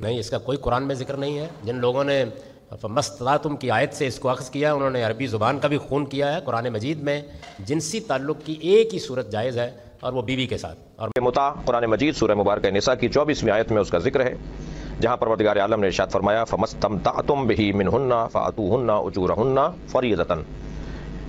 نہیں، اس کا کوئی قرآن میں ذکر نہیں ہے۔ جن لوگوں نے فمستطعتم کی آیت سے اس کو اخذ کیا، انہوں نے عربی زبان کا بھی خون کیا ہے۔ قرآن مجید میں جنسی تعلق کی ایک ہی صورت جائز ہے، اور وہ بیوی کے ساتھ۔ اور متع قرآن مجید سورہ مبارکہ نساء کی 24ویں آیت میں اس کا ذکر ہے، جہاں پروردگار عالم نے ارشاد فرمایا فمستمتعتم بہ منہن فآتوہن اجورہن فریضۃ۔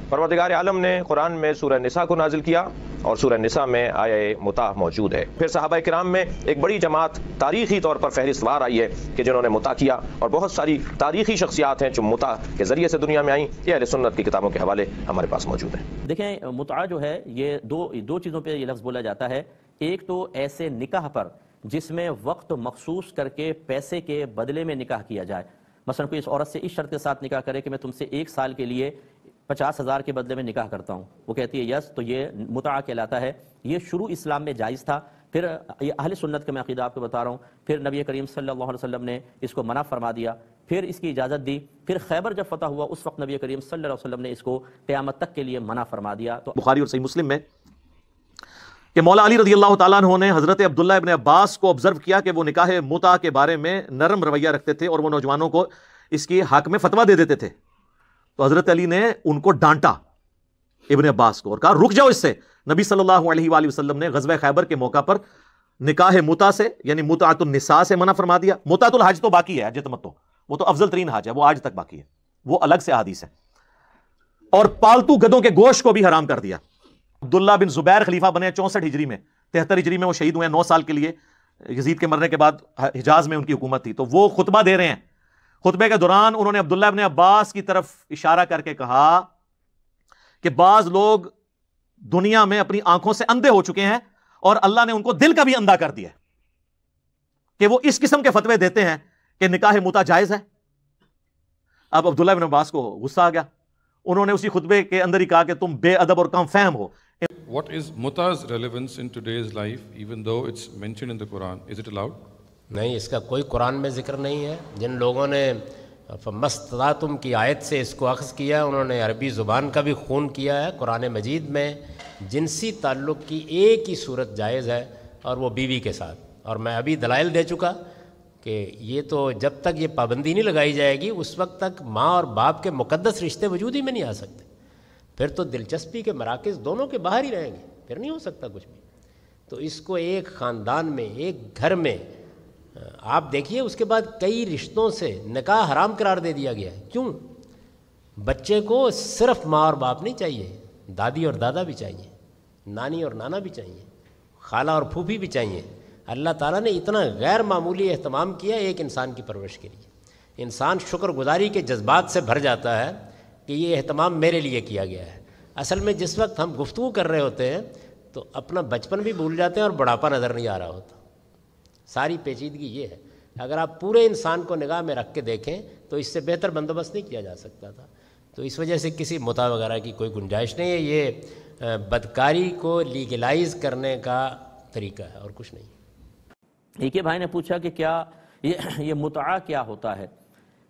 پروردگار عالم نے قرآن میں سورہ نساء کو نازل کیا، اور سورہ نساء میں آیہ متع موجود ہے۔ پھر صحابہ کرام میں ایک بڑی جماعت تاریخی طور پر فہرست وار آئی ہے کہ جنہوں نے متع کیا، اور بہت ساری تاریخی شخصیات ہیں جو متع کے ذریعے سے دنیا میں آئیں۔ یہ اہل سنت کی کتابوں کے حوالے ہمارے پاس موجود ہیں۔ دیکھیں، متع جو ہے یہ دو چیزوں پہ یہ لفظ بولا جاتا ہے۔ ایک تو ایسے نکاح پر جس میں وقت مخصوص کر کے پیسے کے بدلے میں نکاح کیا جائے۔ مثلا کوئی اس عورت سے اس شرط کے ساتھ نکاح کرے کہ میں تم سے 1 سال کے لیے 50,000 کے بدلے میں نکاح کرتا ہوں، وہ کہتی ہے یس، تو یہ متع کہلاتا ہے۔ یہ شروع اسلام میں جائز تھا، پھر یہ اہل سنت کا میں عقیدہ آپ کو بتا رہا ہوں، پھر نبی کریم صلی اللہ علیہ وسلم نے اس کو منع فرما دیا، پھر اس کی اجازت دی، پھر خیبر جب فتح ہوا اس وقت نبی کریم صلی اللہ علیہ وسلم نے اس کو قیامت تک کے لیے منع فرما دیا۔ تو بخاری اور صحیح مسلم میں کہ مولا علی رضی اللہ تعالیٰ عنہ نے حضرت عبداللہ ابن عباس کو آبزرو کیا کہ وہ نکاح متع کے بارے میں نرم رویہ رکھتے تھے، اور وہ نوجوانوں کو اس کی حق میں فتویٰ دے دیتے تھے۔ تو حضرت علی نے ان کو ڈانٹا، ابن عباس کو، اور کہا رک جاؤ اس سے۔ نبی صلی اللہ علیہ وآلہ وسلم نے غزوہ خیبر کے موقع پر نکاح متع سے، یعنی متعۃ النساء سے منع فرما دیا۔ متعۃ الحج تو باقی ہے، حج تمتع، وہ تو افضل ترین حج ہے، وہ آج تک باقی ہے، وہ الگ سے حدیث ہے۔ اور پالتو گدوں کے گوشت کو بھی حرام کر دیا۔ عبداللہ بن زبیر خلیفہ بنے 64 ہجری میں، 73 ہجری میں وہ شہید ہوئے 9 سال کے لیے۔ یزید کے مرنے کے بعد حجاز میں ان کی حکومت تھی، تو وہ خطبہ دے رہے ہیں۔ خطبے کے دوران انہوں نے عبداللہ ابن عباس کی طرف اشارہ کر کے کہا کہ بعض لوگ دنیا میں اپنی آنکھوں سے اندھے ہو چکے ہیں، اور اللہ نے ان کو دل کا بھی اندھا کر دیا کہ وہ اس قسم کے فتوے دیتے ہیں کہ نکاح متع جائز ہے۔ اب عبداللہ ابن عباس کو غصہ آ گیا، انہوں نے اسی خطبے کے اندر ہی کہا کہ تم بے ادب اور کم فہم ہو۔ What is muta''s relevance in today's life, even though it's mentioned in the Quran? Is it allowed? نہیں، اس کا کوئی قرآن میں ذکر نہیں ہے۔ جن لوگوں نے فمستطعتم کی آیت سے اس کو اخذ کیا، انہوں نے عربی زبان کا بھی خون کیا ہے۔ قرآن مجید میں جنسی تعلق کی ایک ہی صورت جائز ہے، اور وہ بیوی کے ساتھ۔ اور میں ابھی دلائل دے چکا کہ یہ تو جب تک یہ پابندی نہیں لگائی جائے گی، اس وقت تک ماں اور باپ کے مقدس رشتے وجود ہی میں نہیں آ سکتے۔ پھر تو دلچسپی کے مراکز دونوں کے باہر ہی رہیں گے، پھر نہیں ہو سکتا کچھ بھی۔ تو اس کو ایک خاندان میں، ایک گھر میں، آپ دیکھیے اس کے بعد کئی رشتوں سے نکاح حرام قرار دے دیا گیا ہے۔ کیوں؟ بچے کو صرف ماں اور باپ نہیں چاہیے، دادی اور دادا بھی چاہیے، نانی اور نانا بھی چاہیے، خالہ اور پھوپھی بھی چاہیے۔ اللہ تعالیٰ نے اتنا غیر معمولی اہتمام کیا ایک انسان کی پرورش کے لیے۔ انسان شکر گزاری کے جذبات سے بھر جاتا ہے کہ یہ اہتمام میرے لیے کیا گیا ہے۔ اصل میں جس وقت ہم گفتگو کر رہے ہوتے ہیں تو اپنا بچپن بھی بھول جاتے ہیں، اور بڑھاپا نظر نہیں آ رہا ہوتا۔ ساری پیچیدگی یہ ہے۔ اگر آپ پورے انسان کو نگاہ میں رکھ کے دیکھیں تو اس سے بہتر بندوبست نہیں کیا جا سکتا تھا۔ تو اس وجہ سے کسی متع وغیرہ کی کوئی گنجائش نہیں ہے۔ یہ بدکاری کو لیگلائز کرنے کا طریقہ ہے اور کچھ نہیں۔ ایک بھائی نے پوچھا کہ کیا یہ متع کیا ہوتا ہے؟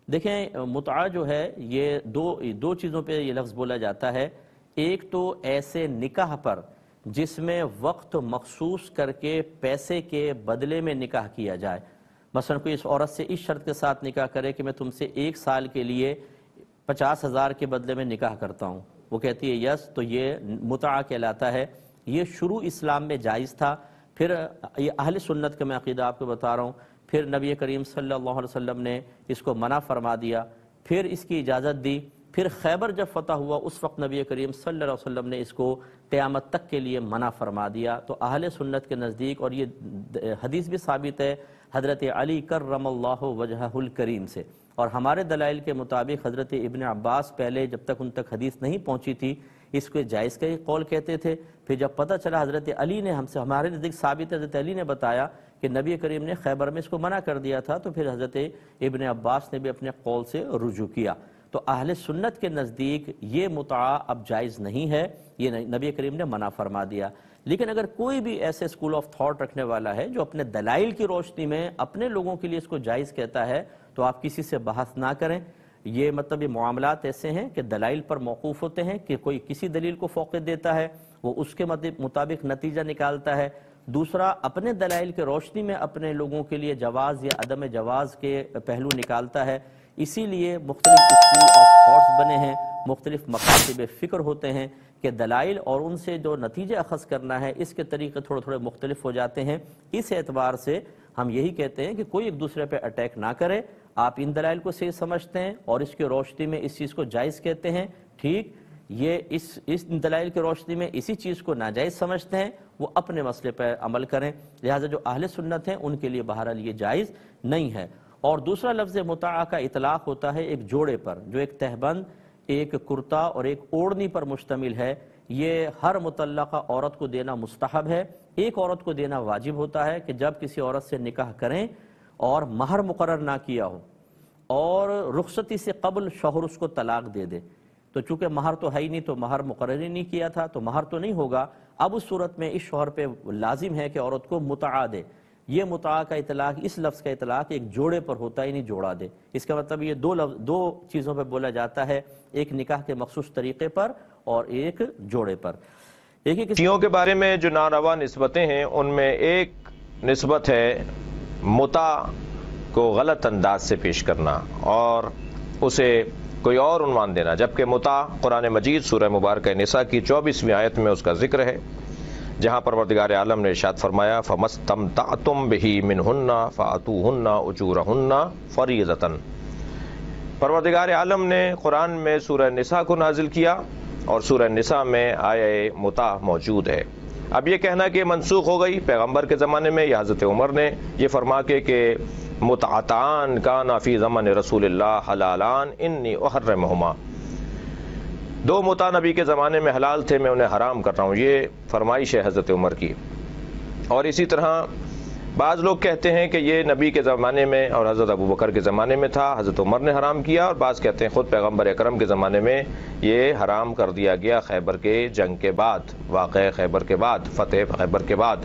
دیکھیں، متع جو ہے یہ دو چیزوں پہ یہ لفظ بولا جاتا ہے۔ ایک تو ایسے نکاح پر جس میں وقت مخصوص کر کے پیسے کے بدلے میں نکاح کیا جائے۔ مثلا کوئی اس عورت سے اس شرط کے ساتھ نکاح کرے کہ میں تم سے 1 سال کے لیے 50,000 کے بدلے میں نکاح کرتا ہوں، وہ کہتی ہے یس، تو یہ متع کہلاتا ہے۔ یہ شروع اسلام میں جائز تھا، پھر یہ اہل سنت کا میں عقیدہ آپ کو بتا رہا ہوں، پھر نبی کریم صلی اللہ علیہ وسلم نے اس کو منع فرما دیا، پھر اس کی اجازت دی، پھر خیبر جب فتح ہوا اس وقت نبی کریم صلی اللہ علیہ وسلم نے اس کو قیامت تک کے لیے منع فرما دیا۔ تو اہل سنت کے نزدیک، اور یہ حدیث بھی ثابت ہے حضرت علی کرم اللہ وجہہ الکریم سے، اور ہمارے دلائل کے مطابق حضرت ابن عباس پہلے جب تک ان تک حدیث نہیں پہنچی تھی اس کو جائز کا ہی قول کہتے تھے۔ پھر جب پتہ چلا حضرت علی نے ہمارے نزدیک ثابت ہے، حضرت علی نے بتایا کہ نبی کریم نے خیبر میں اس کو منع کر دیا تھا، تو پھر حضرت ابن عباس نے بھی اپنے قول سے رجوع کیا۔ تو اہل سنت کے نزدیک یہ متع اب جائز نہیں ہے، یہ نبی کریم نے منع فرما دیا۔ لیکن اگر کوئی بھی ایسے اسکول آف تھاٹ رکھنے والا ہے جو اپنے دلائل کی روشنی میں اپنے لوگوں کے لیے اس کو جائز کہتا ہے، تو آپ کسی سے بحث نہ کریں۔ یہ مطلب یہ معاملات ایسے ہیں کہ دلائل پر موقوف ہوتے ہیں، کہ کوئی کسی دلیل کو فوقیت دیتا ہے، وہ اس کے مطابق نتیجہ نکالتا ہے، دوسرا اپنے دلائل کے روشنی میں اپنے لوگوں کے لیے جواز یا عدم جواز کے پہلو نکالتا ہے. اسی لیے مختلف اسکول آف تھاٹس بنے ہیں، مختلف مکاتب فکر ہوتے ہیں کہ دلائل اور ان سے جو نتیجہ اخذ کرنا ہے اس کے طریقے تھوڑے مختلف ہو جاتے ہیں. اس اعتبار سے ہم یہی کہتے ہیں کہ کوئی ایک دوسرے پہ اٹیک نہ کرے. آپ ان دلائل کو صحیح سمجھتے ہیں اور اس کی روشنی میں اس چیز کو جائز کہتے ہیں، ٹھیک. یہ اس دلائل کی روشنی میں اسی چیز کو ناجائز سمجھتے ہیں، وہ اپنے مسئلے پر عمل کریں. لہٰذا جو اہل سنت ہیں ان کے لیے بہرحال یہ جائز نہیں ہے. اور دوسرا لفظ متعہ کا اطلاق ہوتا ہے ایک جوڑے پر جو ایک تہبند، ایک کرتا اور ایک اوڑھنی پر مشتمل ہے. یہ ہر مطلقہ عورت کو دینا مستحب ہے. ایک عورت کو دینا واجب ہوتا ہے کہ جب کسی عورت سے نکاح کریں اور مہر مقرر نہ کیا ہو اور رخصتی سے قبل شوہر اس کو طلاق دے دے، تو چونکہ مہر تو ہے ہی نہیں تو مہر مقرر ہی نہیں کیا تھا تو مہر تو نہیں ہوگا. اب اس صورت میں اس شوہر پہ لازم ہے کہ عورت کو متعہ دے. یہ متعہ کا اطلاق، اس لفظ کا اطلاق ایک جوڑے پر ہوتا ہے، نہیں جوڑا دے. اس کا مطلب یہ دو چیزوں پہ بولا جاتا ہے، ایک نکاح کے مخصوص طریقے پر اور ایک جوڑے پر. شیعوں کے بارے میں جو ناروا نسبتیں ہیں ان میں ایک نسبت ہے متع کو غلط انداز سے پیش کرنا اور اسے کوئی اور عنوان دینا، جبکہ متع قرآن مجید سورہ مبارکہ نساء کی 24ویں آیت میں اس کا ذکر ہے، جہاں پروردگار عالم نے ارشاد فرمایا فَمَسْتَمْتَعْتُمْ بِهِ مِنْهُنَّ فَآتُوهُنَّ أُجُورَهُنَّ فَرِيضَةً. پروردگار عالم نے قرآن میں سورہ نساء کو نازل کیا اور سورہ نساء میں آیہ متع موجود ہے. اب یہ کہنا کہ منسوخ ہو گئی پیغمبر کے زمانے میں یا حضرت عمر نے یہ فرما کے کہ متعتان کانا فی زمن رسول اللہ حلالان انی احرمہما، دو متع نبی کے زمانے میں حلال تھے میں انہیں حرام کر رہا ہوں، یہ فرمائش ہے حضرت عمر کی. اور اسی طرح بعض لوگ کہتے ہیں کہ یہ نبی کے زمانے میں اور حضرت ابوبکر کے زمانے میں تھا، حضرت عمر نے حرام کیا، اور بعض کہتے ہیں خود پیغمبر اکرم کے زمانے میں یہ حرام کر دیا گیا خیبر کے جنگ کے بعد، واقعہ خیبر کے بعد، فتح خیبر کے بعد.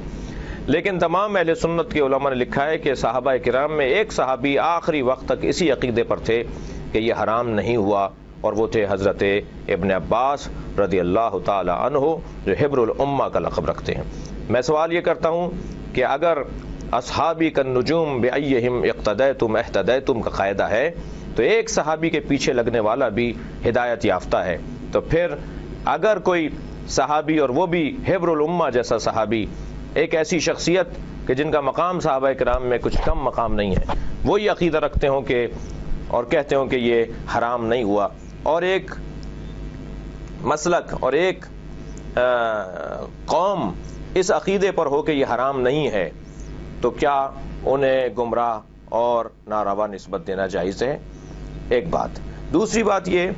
لیکن تمام اہل سنت کے علماء نے لکھا ہے کہ صحابہ کرام میں ایک صحابی آخری وقت تک اسی عقیدے پر تھے کہ یہ حرام نہیں ہوا، اور وہ تھے حضرت ابن عباس رضی اللہ تعالی عنہ جو حبر الامہ کا لقب رکھتے ہیں. میں سوال یہ کرتا ہوں کہ اگر اصحابی کالنجوم بأیہم اقتدیتم اہتدیتم کا قاعدہ ہے تو ایک صحابی کے پیچھے لگنے والا بھی ہدایت یافتہ ہے، تو پھر اگر کوئی صحابی اور وہ بھی حبر الامہ جیسا صحابی، ایک ایسی شخصیت کہ جن کا مقام صحابہ کرام میں کچھ کم مقام نہیں ہے، وہی عقیدہ رکھتے ہوں کہ اور کہتے ہوں کہ یہ حرام نہیں ہوا، اور ایک مسلک اور ایک قوم اس عقیدے پر ہو کہ یہ حرام نہیں ہے، تو کیا انہیں گمراہ اور ناروا نسبت دینا جائز ہے؟ ایک بات. دوسری بات یہ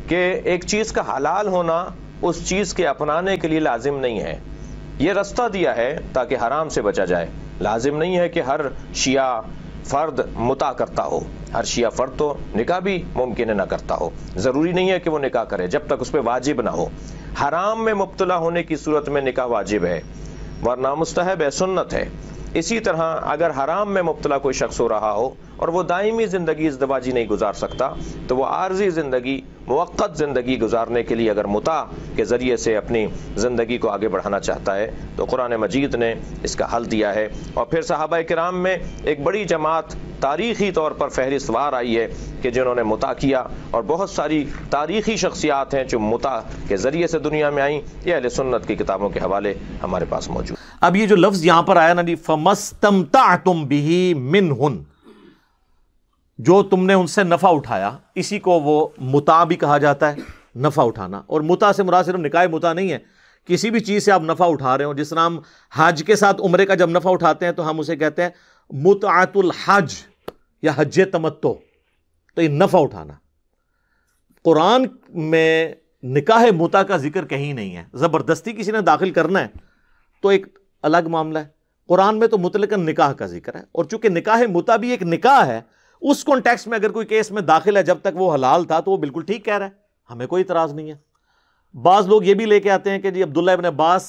کہ ایک چیز کا حلال ہونا اس چیز کے اپنانے کے لیے لازم نہیں ہے. یہ رستہ دیا ہے تاکہ حرام سے بچا جائے. لازم نہیں ہے کہ ہر شیعہ فرد متع کرتا ہو، ہر شیعہ فرد تو نکاح بھی ممکن ہے نہ کرتا ہو، ضروری نہیں ہے کہ وہ نکاح کرے جب تک اس پہ واجب نہ ہو. حرام میں مبتلا ہونے کی صورت میں نکاح واجب ہے ورنہ مستحب ہے، سنت ہے. اسی طرح اگر حرام میں مبتلا کوئی شخص ہو رہا ہو اور وہ دائمی زندگی ازدواجی نہیں گزار سکتا تو وہ عارضی زندگی، موقت زندگی گزارنے کے لیے اگر متع کے ذریعے سے اپنی زندگی کو آگے بڑھانا چاہتا ہے تو قرآن مجید نے اس کا حل دیا ہے. اور پھر صحابہ کرام میں ایک بڑی جماعت تاریخی طور پر فہرست وار آئی ہے کہ جنہوں نے متع کیا، اور بہت ساری تاریخی شخصیات ہیں جو متع کے ذریعے سے دنیا میں آئیں. یہ اہل سنت کی کتابوں کے حوالے ہمارے پاس موجود. اب یہ جو لفظ یہاں پر آیا نا جی فَمَسْتَمْتَعْتُمْ بِهِ مِنْهُنْ، جو تم نے ان سے نفع اٹھایا، اسی کو وہ متع بھی کہا جاتا ہے، نفع اٹھانا. اور متع سے مراد صرف نکاح متع نہیں ہے، کسی بھی چیز سے آپ نفع اٹھا رہے ہو. جس طرح ہم حج کے ساتھ عمرے کا جب نفع اٹھاتے ہیں تو ہم اسے کہتے ہیں متعۃ الحج یا حج تمتع، تو یہ نفع اٹھانا. قرآن میں نکاح متع کا ذکر کہیں نہیں ہے. زبردستی کسی نے داخل کرنا ہے تو ایک الگ معاملہ ہے. قرآن میں تو مطلقاً نکاح کا ذکر ہے، اور چونکہ نکاح متع بھی ایک نکاح ہے، اس کانٹیکسٹ میں اگر کوئی کیس میں داخل ہے جب تک وہ حلال تھا تو وہ بالکل ٹھیک کہہ رہا ہے، ہمیں کوئی اعتراض نہیں ہے. بعض لوگ یہ بھی لے کے آتے ہیں کہ جی عبداللہ ابن عباس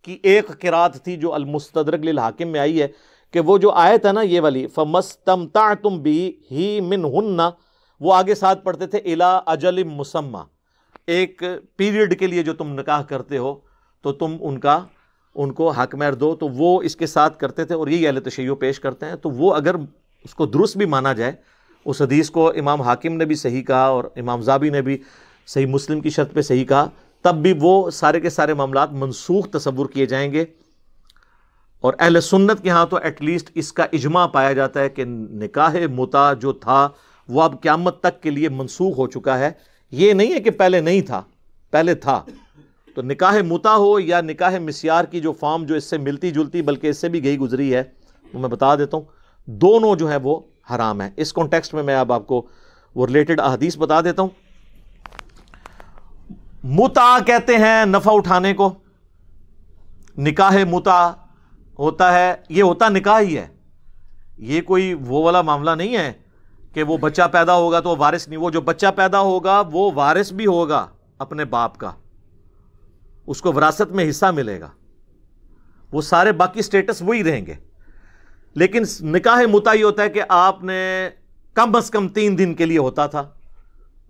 کی ایک قرات تھی جو المستدرک للحاکم میں آئی ہے کہ وہ جو آیت ہے نا یہ والی فَمَسْتَمْتَعْتُمْ بِهِ مِنْهُنَّ، وہ آگے ساتھ پڑھتے تھے اِلَىٰ أَجَلٍ مُسَمَّى، ایک پیریڈ کے لیے جو تم نکاح کرتے ہو تو تم ان کا ان کو حق مہر دو، تو وہ اس کے ساتھ کرتے تھے، اور یہی اہل تشیع پیش کرتے ہیں۔ تو وہ اگر اس کو درست بھی مانا جائے، اس حدیث کو امام حاکم نے بھی صحیح کہا اور امام زابی نے بھی صحیح مسلم کی شرط پہ صحیح کہا، تب بھی وہ سارے کے سارے معاملات منسوخ تصور کیے جائیں گے۔ اور اہل سنت کے ہاں تو ایٹ لیسٹ اس کا اجماع پایا جاتا ہے کہ نکاح متع جو تھا وہ اب قیامت تک کے لیے منسوخ ہو چکا ہے۔ یہ نہیں ہے کہ پہلے نہیں تھا، پہلے تھا۔ تو نکاح متع ہو یا نکاح مسیار کی جو فارم جو اس سے ملتی جلتی بلکہ اس سے بھی گئی گزری ہے، وہ میں بتا دیتا ہوں، دونوں جو ہے وہ حرام ہیں۔ اس کانٹیکسٹ میں اب آپ کو وہ ریلیٹڈ احادیث بتا دیتا ہوں۔ متع کہتے ہیں نفع اٹھانے کو، نکاح متع ہوتا ہے، یہ ہوتا نکاح ہی ہے، یہ کوئی وہ والا معاملہ نہیں ہے کہ وہ بچہ پیدا ہوگا تو وہ وارث نہیں، وہ جو بچہ پیدا ہوگا وہ وارث بھی ہوگا اپنے باپ کا، اس کو وراثت میں حصہ ملے گا، وہ سارے باقی سٹیٹس وہی رہیں گے۔ لیکن نکاح متع یہ ہوتا ہے کہ آپ نے کم از کم 3 دن کے لیے ہوتا تھا،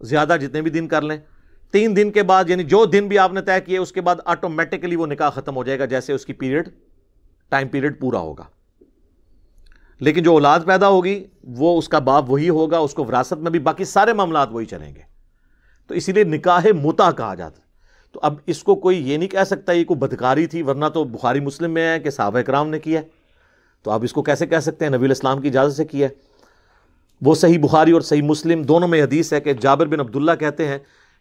زیادہ جتنے بھی دن کر لیں، 3 دن کے بعد یعنی جو دن بھی آپ نے طے کیے اس کے بعد آٹومیٹکلی وہ نکاح ختم ہو جائے گا جیسے اس کی ٹائم پیریڈ پورا ہوگا۔ لیکن جو اولاد پیدا ہوگی وہ اس کا باپ وہی ہوگا، اس کو وراثت میں بھی باقی سارے معاملات وہی چلیں گے، تو اسی لیے نکاح متع کہا جاتا ہے۔ تو اب اس کو کوئی یہ نہیں کہہ سکتا یہ کوئی بدکاری تھی، ورنہ تو بخاری مسلم میں ہے کہ صحابہ کرام نے کیا ہے، تو اب اس کو کیسے کہہ سکتے ہیں نبی علیہ السلام کی اجازت سے کیا ہے؟ وہ صحیح بخاری اور صحیح مسلم دونوں میں حدیث ہے کہ جابر بن عبداللہ کہتے ہیں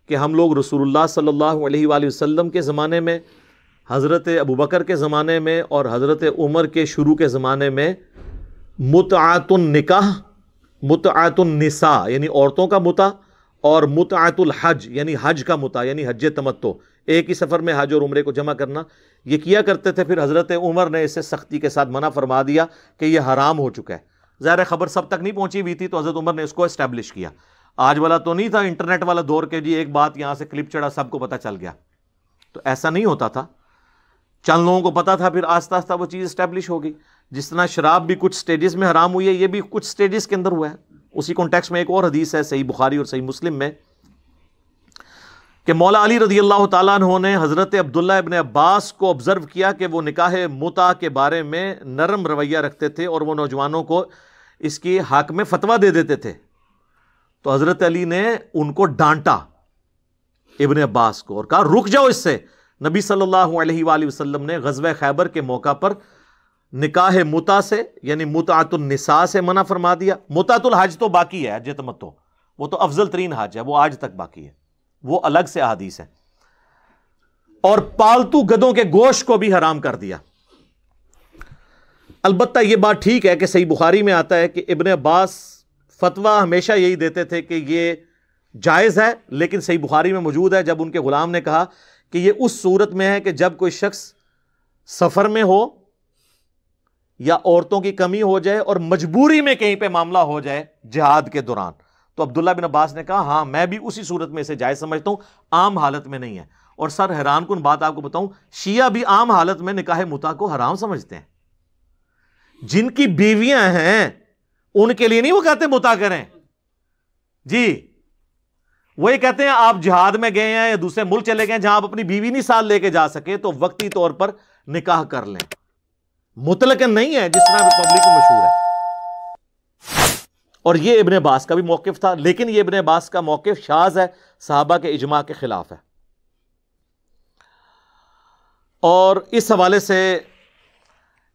کہ ہم لوگ رسول اللہ صلی اللہ علیہ وآلہ وسلم کے زمانے میں، حضرت ابوبکر کے زمانے میں اور حضرت عمر کے شروع کے زمانے میں متعۃ النکاح، متعۃ النساء یعنی عورتوں کا متع، اور متعۃ الحج یعنی حج کا متع یعنی حج تمتع، ایک ہی سفر میں حج اور عمرے کو جمع کرنا، یہ کیا کرتے تھے۔ پھر حضرت عمر نے اسے سختی کے ساتھ منع فرما دیا کہ یہ حرام ہو چکا ہے۔ ظاہر خبر سب تک نہیں پہنچی ہوئی تھی تو حضرت عمر نے اس کو اسٹیبلش کیا۔ آج والا تو نہیں تھا انٹرنیٹ والا دور کے جی ایک بات یہاں سے کلپ چڑھا سب کو پتہ چل گیا، تو ایسا نہیں ہوتا تھا، چند لوگوں کو پتا تھا، پھر آہستہ آہستہ وہ چیز اسٹیبلش ہوگی۔ جس طرح شراب بھی کچھ سٹیجز میں حرام ہوئی ہے، یہ بھی کچھ سٹیجز کے اندر ہوا ہے۔ اسی کانٹیکسٹ میں ایک اور حدیث ہے صحیح بخاری اور صحیح مسلم میں کہ مولا علی رضی اللہ تعالیٰ عنہ نے حضرت عبداللہ ابن عباس کو آبزرو کیا کہ وہ نکاح متع کے بارے میں نرم رویہ رکھتے تھے اور وہ نوجوانوں کو اس کی حق میں فتویٰ دے دیتے تھے۔ تو حضرت علی نے ان کو ڈانٹا ابن عباس کو اور کہا رک جاؤ اس سے۔ نبی صلی اللہ علیہ وآلہ وسلم نے غزوہ خیبر کے موقع پر نکاح متع سے یعنی متعۃ النساء سے منع فرما دیا۔ متعۃ الحج تو باقی ہے، حج تمتع وہ تو افضل ترین حج ہے، وہ آج تک باقی ہے، وہ الگ سے احادیث ہے۔ اور پالتو گدوں کے گوشت کو بھی حرام کر دیا۔ البتہ یہ بات ٹھیک ہے کہ صحیح بخاری میں آتا ہے کہ ابن عباس فتویٰ ہمیشہ یہی دیتے تھے کہ یہ جائز ہے، لیکن صحیح بخاری میں موجود ہے جب ان کے غلام نے کہا کہ یہ اس صورت میں ہے کہ جب کوئی شخص سفر میں ہو یا عورتوں کی کمی ہو جائے اور مجبوری میں کہیں پہ معاملہ ہو جائے جہاد کے دوران۔ تو عبداللہ بن عباس نے کہا ہاں میں بھی اسی صورت میں اسے جائز سمجھتا ہوں، عام حالت میں نہیں ہے۔ اور سر حیران کن بات آپ کو بتاؤں، شیعہ بھی عام حالت میں نکاح متع کو حرام سمجھتے ہیں۔ جن کی بیویاں ہیں ان کے لیے نہیں وہ کہتے متع کریں جی، وہی کہتے ہیں آپ جہاد میں گئے ہیں یا دوسرے ملک چلے گئے جہاں آپ اپنی بیوی نہیں ساتھ لے کے جا سکے تو وقتی طور پر نکاح کر لیں، مطلقاً نہیں ہے جس طرح پبلک میں مشہور ہے۔ اور یہ ابن عباس کا بھی موقف تھا، لیکن یہ ابن عباس کا موقف شاذ ہے، صحابہ کے اجماع کے خلاف ہے۔ اور اس حوالے سے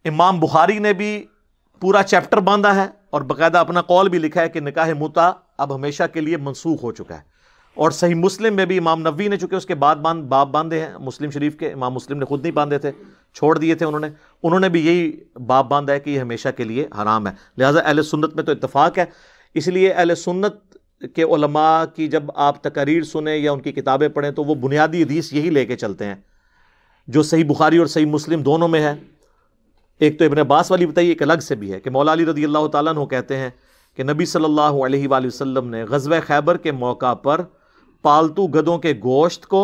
امام بخاری نے بھی پورا چیپٹر باندھا ہے اور باقاعدہ اپنا قول بھی لکھا ہے کہ نکاح متع اب ہمیشہ کے لیے منسوخ ہو چکا ہے۔ اور صحیح مسلم میں بھی امام نووی نے چونکہ اس کے بعد باب باندھے ہیں، مسلم شریف کے امام مسلم نے خود نہیں باندھے تھے، چھوڑ دیے تھے انہوں نے بھی یہی باب باندھا ہے کہ یہ ہمیشہ کے لیے حرام ہے۔ لہٰذا اہل سنت میں تو اتفاق ہے، اس لیے اہل سنت کے علماء کی جب آپ تقاریر سنیں یا ان کی کتابیں پڑھیں تو وہ بنیادی حدیث یہی لے کے چلتے ہیں جو صحیح بخاری اور صحیح مسلم دونوں میں ہے۔ ایک تو ابن عباس والی بتائی، ایک الگ سے بھی ہے کہ مولا علی رضی اللہ تعالیٰ عنہ کہتے ہیں کہ نبی صلی اللہ علیہ وآلہ وسلم نے غزوہ خیبر کے موقع پر پالتو گدوں کے گوشت کو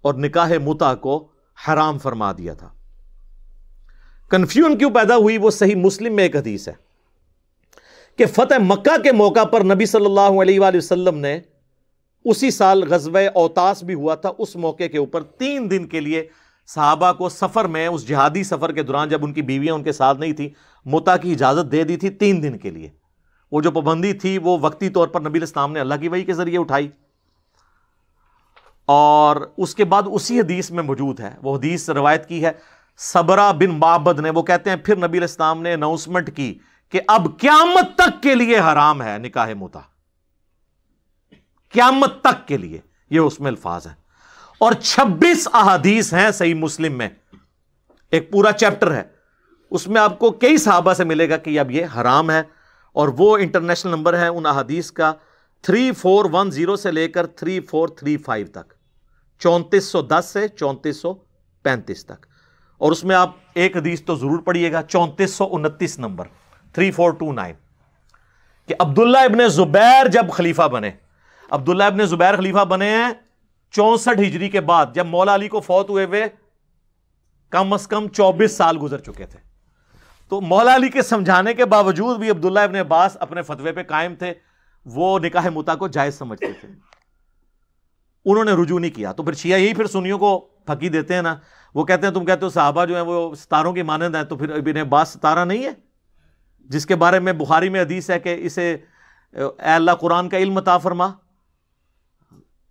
اور نکاح متع کو حرام فرما دیا تھا۔ کنفیوژن کیوں پیدا ہوئی؟ وہ صحیح مسلم میں ایک حدیث ہے کہ فتح مکہ کے موقع پر نبی صلی اللہ علیہ وآلہ وسلم نے اسی سال غزوہ اوتاس بھی ہوا تھا، اس موقع کے اوپر 3 دن کے لیے صحابہ کو سفر میں، اس جہادی سفر کے دوران جب ان کی بیویاں ان کے ساتھ نہیں تھی، متع کی اجازت دے دی تھی 3 دن کے لیے۔ وہ جو پابندی تھی وہ وقتی طور پر نبی علیہ السلام نے اللہ کی وحی کے ذریعے اٹھائی، اور اس کے بعد اسی حدیث میں موجود ہے، وہ حدیث روایت کی ہے صبرہ بن معبد نے، وہ کہتے ہیں پھر نبی علیہ السلام نے اناؤنسمنٹ کی کہ اب قیامت تک کے لیے حرام ہے نکاح متع، قیامت تک کے لیے، یہ اس میں الفاظ ہیں۔ اور 26 احادیث ہیں صحیح مسلم میں، ایک پورا چیپٹر ہے، اس میں آپ کو کئی صحابہ سے ملے گا کہ اب یہ حرام ہے، اور وہ انٹرنیشنل نمبر ہے ان احادیث کا 3410 سے لے کر 3435 تک، 3410 سے 3435 تک، اور اس میں آپ ایک حدیث تو ضرور پڑھیے گا 3429 نمبر 3429 کہ عبداللہ ابن زبیر جب خلیفہ بنے، عبداللہ ابن زبیر خلیفہ بنے ہیں 64 ہجری کے بعد، جب مولا علی کو فوت ہوئے ہوئے کم از کم 24 سال گزر چکے تھے، تو مولا علی کے سمجھانے کے باوجود بھی عبداللہ ابن عباس اپنے فتوے پہ قائم تھے، وہ نکاح متع کو جائز سمجھتے تھے، انہوں نے رجوع نہیں کیا۔ تو پھر شیعہ یہی پھر سنیوں کو پھکی دیتے ہیں نا، وہ کہتے ہیں تم کہتے ہو صحابہ جو ہیں وہ ستاروں کی مانند ہیں، تو پھر ابن عباس ستارہ نہیں ہے جس کے بارے میں بخاری میں حدیث ہے کہ اسے اے اللہ قرآن کا علم عطا فرما،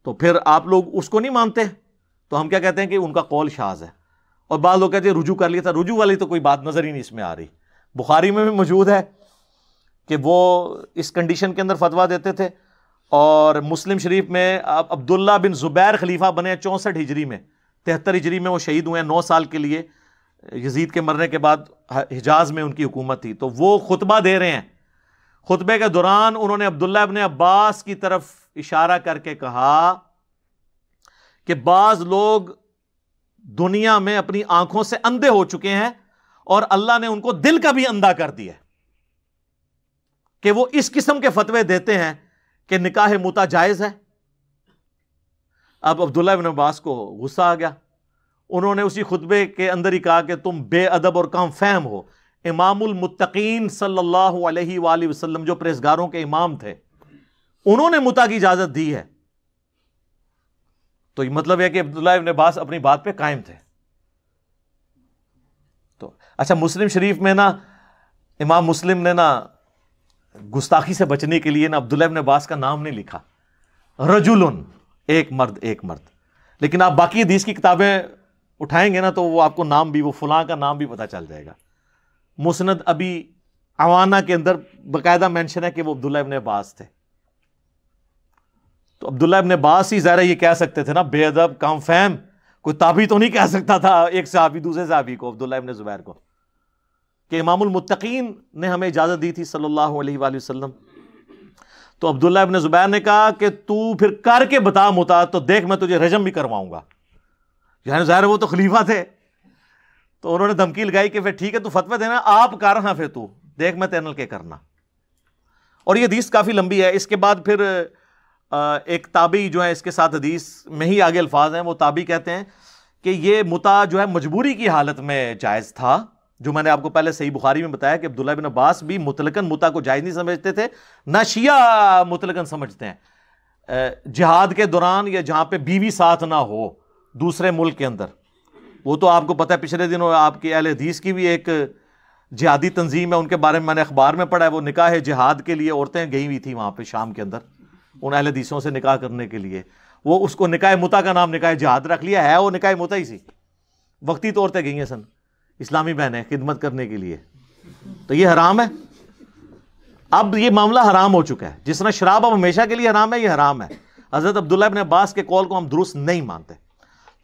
تو پھر آپ لوگ اس کو نہیں مانتے؟ تو ہم کیا کہتے ہیں کہ ان کا قول شاذ ہے، اور بعض لوگ کہتے ہیں رجوع کر لیا تھا، رجوع والی تو کوئی بات نظر ہی نہیں اس میں آ رہی۔ بخاری میں بھی موجود ہے کہ وہ اس کنڈیشن کے اندر فتویٰ دیتے تھے، اور مسلم شریف میں عبداللہ بن زبیر خلیفہ بنے 64 ہجری میں، 73 ہجری میں وہ شہید ہوئے ہیں 9 سال کے لیے، یزید کے مرنے کے بعد حجاز میں ان کی حکومت تھی، تو وہ خطبہ دے رہے ہیں، خطبے کے دوران انہوں نے عبداللہ ابن عباس کی طرف اشارہ کر کے کہا کہ بعض لوگ دنیا میں اپنی آنکھوں سے اندھے ہو چکے ہیں، اور اللہ نے ان کو دل کا بھی اندھا کر دیا کہ وہ اس قسم کے فتوے دیتے ہیں کہ نکاح متع جائز ہے۔ اب عبداللہ ابن عباس کو غصہ آ گیا، انہوں نے اسی خطبے کے اندر ہی کہا کہ تم بے ادب اور کم فہم ہو، امام المتقین صلی اللہ علیہ وآلہ وسلم جو پرہیزگاروں کے امام تھے، انہوں نے متع کی اجازت دی ہے۔ تو یہ مطلب ہے کہ عبداللہ ابن عباس اپنی بات پہ قائم تھے۔ تو اچھا، مسلم شریف میں نا امام مسلم نے نا گستاخی سے بچنے کے لیے نا عبداللہ ابن عباس کا نام نہیں لکھا، رجلن، ایک مرد، ایک مرد، لیکن آپ باقی حدیث کی کتابیں اٹھائیں گے نا تو وہ آپ کو نام بھی، وہ فلاں کا نام بھی پتہ چل جائے گا۔ مسند ابی عوانہ کے اندر باقاعدہ مینشن ہے کہ وہ عبداللہ ابن عباس تھے۔ تو عبداللہ ابن عباس ہی ظاہر یہ کہہ سکتے تھے نا بے ادب کم فہم، کوئی تابعی تو نہیں کہہ سکتا تھا ایک صحابی دوسرے صحابی کو، عبداللہ ابن زبیر کو، کہ امام المتقین نے ہمیں اجازت دی تھی صلی اللہ علیہ وآلہ وسلم۔ تو عبداللہ ابن زبیر نے کہا کہ تو پھر کر کے بتا متع، تو دیکھ میں تجھے رجم بھی کرواؤں گا، یعنی ظاہر وہ تو خلیفہ تھے، تو انہوں نے دھمکی لگائی کہ پھر ٹھیک ہے تو فتوی دینا، آپ کر رہا پھر تو دیکھ میں تینل کے کرنا۔ اور یہ حدیث کافی لمبی ہے۔ اس کے بعد پھر ایک تابعی جو ہے اس کے ساتھ حدیث میں ہی آگے الفاظ ہیں، وہ تابعی کہتے ہیں کہ یہ متع جو ہے مجبوری کی حالت میں جائز تھا، جو میں نے آپ کو پہلے صحیح بخاری میں بتایا کہ عبداللہ بن عباس بھی مطلقاً متع کو جائز نہیں سمجھتے تھے، نہ شیعہ مطلقاً سمجھتے ہیں۔ جہاد کے دوران یا جہاں پہ بیوی ساتھ نہ ہو دوسرے ملک کے اندر، وہ تو آپ کو پتہ ہے پچھلے دنوں آپ کی اہل حدیث کی بھی ایک جہادی تنظیم ہے، ان کے بارے میں نے اخبار میں پڑھا ہے، وہ نکاح جہاد کے لیے عورتیں گئی ہوئی تھیں وہاں پہ شام کے اندر ان اہل حدیثوں سے نکاح کرنے کے لیے، وہ اس کو نکاح متع کا نام نکاح جہاد رکھ لیا ہے، وہ نکاح متع ہی سی، وقتی طور پہ گئی ہیں سن اسلامی بہنیں خدمت کرنے کے لیے، تو یہ حرام ہے۔ اب یہ معاملہ حرام ہو چکا ہے، جس طرح شراب اب ہمیشہ کے لیے حرام ہے، یہ حرام ہے۔ حضرت عبداللہ ابن عباس کے قول کو ہم درست نہیں مانتے۔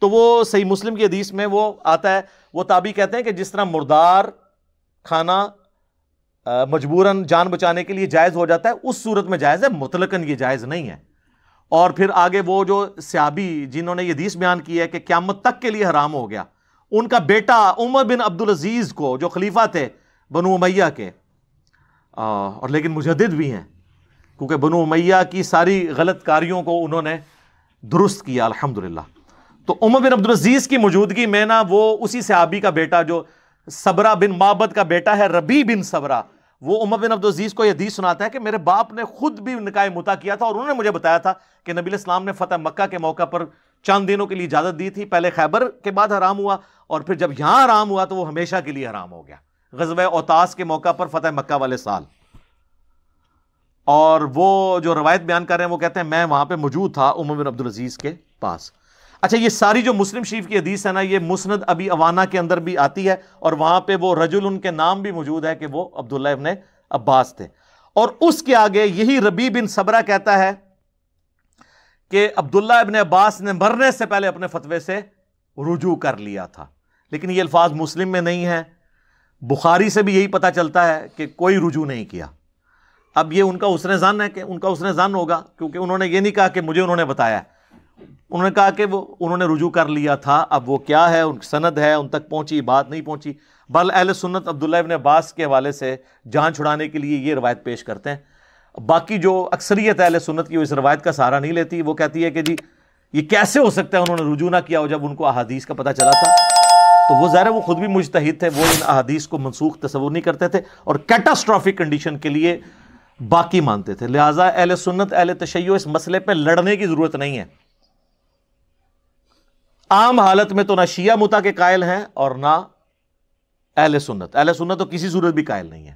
تو وہ صحیح مسلم کی حدیث میں وہ آتا ہے، وہ تابعی کہتے ہیں کہ جس طرح مردار کھانا مجبوراً جان بچانے کے لیے جائز ہو جاتا ہے، اس صورت میں جائز ہے، مطلقاً یہ جائز نہیں ہے۔ اور پھر آگے وہ جو صحابی جنہوں نے یہ حدیث بیان کی ہے کہ قیامت تک کے لیے حرام ہو گیا، ان کا بیٹا عمر بن عبدالعزیز کو، جو خلیفہ تھے بنو امیہ کے، اور لیکن مجدد بھی ہیں، کیونکہ بنو امیہ کی ساری غلط کاریوں کو انہوں نے درست کیا الحمدللہ۔ تو عمر بن عبدالعزیز کی موجودگی میں نا وہ اسی صحابی کا بیٹا جو صبرہ بن معبد کا بیٹا ہے، ربیع بن صبرہ، وہ عمر بن عبدالعزیز کو یہ حدیث سناتا ہے کہ میرے باپ نے خود بھی نکاح متع کیا تھا، اور انہوں نے مجھے بتایا تھا کہ نبی علیہ السلام نے فتح مکہ کے موقع پر چند دنوں کے لیے اجازت دی تھی، پہلے خیبر کے بعد حرام ہوا، اور پھر جب یہاں حرام ہوا تو وہ ہمیشہ کے لیے حرام ہو گیا، غزوہ اوتاس کے موقع پر فتح مکہ والے سال۔ اور وہ جو روایت بیان کر رہے ہیں وہ کہتے ہیں میں وہاں پہ موجود تھا عمر بن عبدالعزیز کے پاس۔ اچھا، یہ ساری جو مسلم شریف کی حدیث ہے نا، یہ مسند ابی عوانہ کے اندر بھی آتی ہے، اور وہاں پہ وہ رجل ان کے نام بھی موجود ہے کہ وہ عبداللہ ابن عباس تھے۔ اور اس کے آگے یہی ربیع بن صبرہ کہتا ہے کہ عبداللہ ابن عباس نے مرنے سے پہلے اپنے فتوے سے رجوع کر لیا تھا، لیکن یہ الفاظ مسلم میں نہیں ہے، بخاری سے بھی یہی پتہ چلتا ہے کہ کوئی رجوع نہیں کیا۔ اب یہ ان کا حسن ظن ہے کہ ان کا حسن ظن ہوگا، کیونکہ انہوں نے یہ نہیں کہا کہ مجھے انہوں نے بتایا، انہوں نے کہا کہ وہ انہوں نے رجوع کر لیا تھا۔ اب وہ کیا ہے، ان کی سند ہے، ان تک پہنچی بات نہیں پہنچی، بل اہل سنت عبداللہ ابن عباس کے حوالے سے جان چھڑانے کے لیے یہ روایت پیش کرتے ہیں۔ باقی جو اکثریت اہل سنت کی وہ اس روایت کا سہارا نہیں لیتی، وہ کہتی ہے کہ جی یہ کیسے ہو سکتا ہے انہوں نے رجوع نہ کیا ہو جب ان کو احادیث کا پتہ چلا تھا۔ تو وہ ظاہر ہے وہ خود بھی مجتہد تھے، وہ ان احادیث کو منسوخ تصور نہیں کرتے تھے اور کیٹاسٹرافک کنڈیشن کے لیے باقی مانتے تھے۔ لہٰذا اہل سنت اہل تشیع اس مسئلے پہ لڑنے کی ضرورت نہیں ہے۔ عام حالت میں تو نہ شیعہ متع کے قائل ہیں اور نہ اہل سنت تو کسی صورت بھی قائل نہیں ہے۔